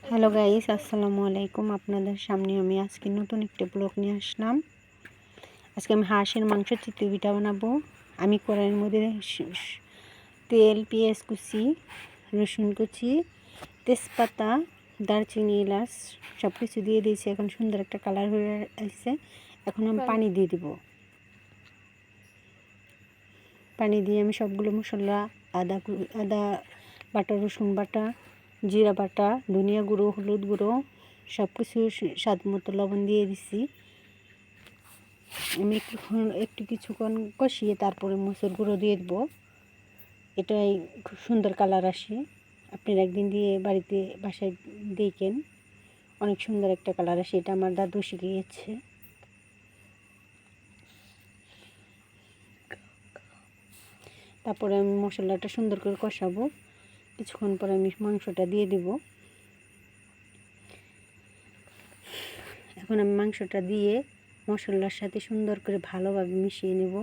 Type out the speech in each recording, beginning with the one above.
Hello guys, আসসালামু আলাইকুম। আপনাদের সামনে আমি আজকে নতুন একটা ব্লগ নিয়ে আসলাম। আজকে আমি হাঁসের মাংস চিতই পিঠা বানাবো। আমি কড়াইয়ের মধ্যে তেল, পেঁয়াজ কুচি, রসুন কুচি, তেজপাতা, দারচিনি, এলাচ সব কিছু দিয়ে দিয়েছি। এখন সুন্দর একটা কালার হয়ে আসছে। এখন আমি পানি দিয়ে দিব। পানি দিয়ে আমি সবগুলো মশলা, আদা বাটা, রসুন বাটা, জিরা বাটা, ধনিয়া গুঁড়ো, হলুদ গুঁড়ো সব কিছু স্বাদ মতো লবণ দিয়ে দিছি। আমি একটু কিছুক্ষণ কষিয়ে তারপরে মসুর গুঁড়ো দিয়ে দেবো। এটাই খুব সুন্দর কালার আসে। আপনারা একদিন দিয়ে বাড়িতে বাসায় দেখেন, অনেক সুন্দর একটা কালার আসে। এটা আমার দাদু শিখিয়েছে। তারপরে আমি মশলাটা সুন্দর করে কষাবো। কিছুক্ষণ পরে আমি মাংসটা দিয়ে দিব। এখন আমি মাংসটা দিয়ে মশলার সাথে সুন্দর করে ভালোভাবে মিশিয়ে নেব।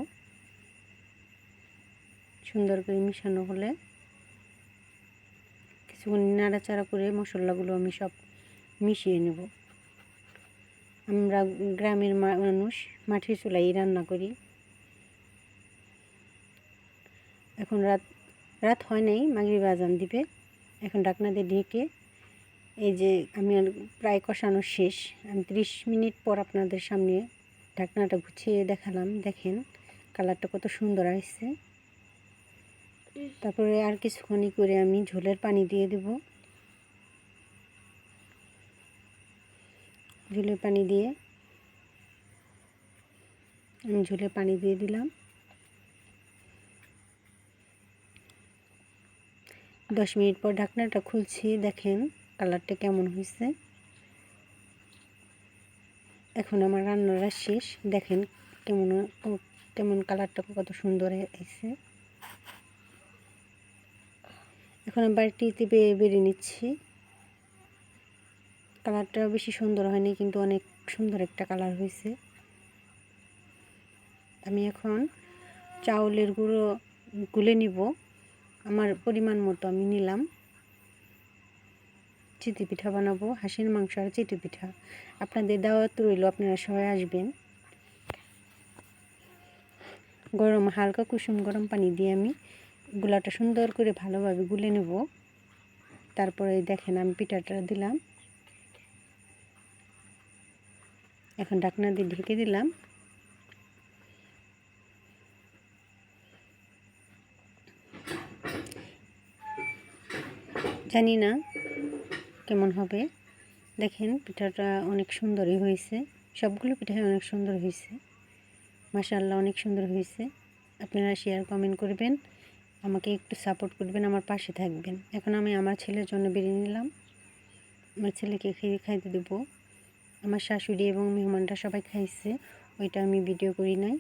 সুন্দর করে মিশানো হলে কিছুক্ষণ নাড়াচাড়া করে মশলাগুলো আমি সব মিশিয়ে নেব। আমরা গ্রামের মানুষ মাটির চুলায় রান্না করি। এখন রাত হয় নাই, মাগরিব আজান দিবে। এখন ঢাকনা দিয়ে ঢেকে এই যে আমি প্রায় কষানো শেষ। আমি 30 মিনিট পর আপনাদের সামনে ঢাকনাটা গুছিয়ে দেখালাম। দেখেন কালারটা কত সুন্দর আসছে। তারপরে আর কিছুক্ষণই করে আমি ঝোলের পানি দিয়ে দেব। ঝোলের পানি দিয়ে আমি ঝোলের পানি দিয়ে দিলাম। 10 মিনিট পর ঢাকনাটা খুলছি। দেখেন কালারটা কেমন হয়েছে। এখন আমার রান্নাটা শেষ। দেখেন কেমন কালারটা কত সুন্দর হয়েছে। এখন আমি বাটিতে বেড়ে নিচ্ছি। কালারটা বেশি সুন্দর হয়নি, কিন্তু অনেক সুন্দর একটা কালার হয়েছে। আমি এখন চাউলের গুঁড়ো গুলে নিব। আমার পরিমাণ মতো আমি নিলাম। চিতই পিঠা বানাবো, হাঁসের মাংস আর চিতই পিঠা। আপনাদের দাওয়াত রইল, আপনারা সবাই আসবেন। হালকা কুসুম গরম পানি দিয়ে আমি গুলাটা সুন্দর করে ভালোভাবে গুলে নেব। তারপরে দেখেন আমি পিঠাটা দিলাম। এখন ঢাকনা দিয়ে ঢেকে দিলাম। জানি না কেমন হবে। দেখেন পিঠাটা অনেক সুন্দরই হয়েছে। সবগুলো পিঠাই অনেক সুন্দর হয়েছে। মাশাআল্লাহ, অনেক সুন্দর হয়েছে। আপনারা শেয়ার কমেন্ট করবেন, আমাকে একটু সাপোর্ট করবেন, আমার পাশে থাকবেন। এখন আমি আমার ছেলের জন্য বেরিয়ে নিলাম। আমার ছেলেকে খাইতে দেবো। আমার শাশুড়ি এবং মেহমানরা সবাই খাইছে, ওইটা আমি ভিডিও করি নাই।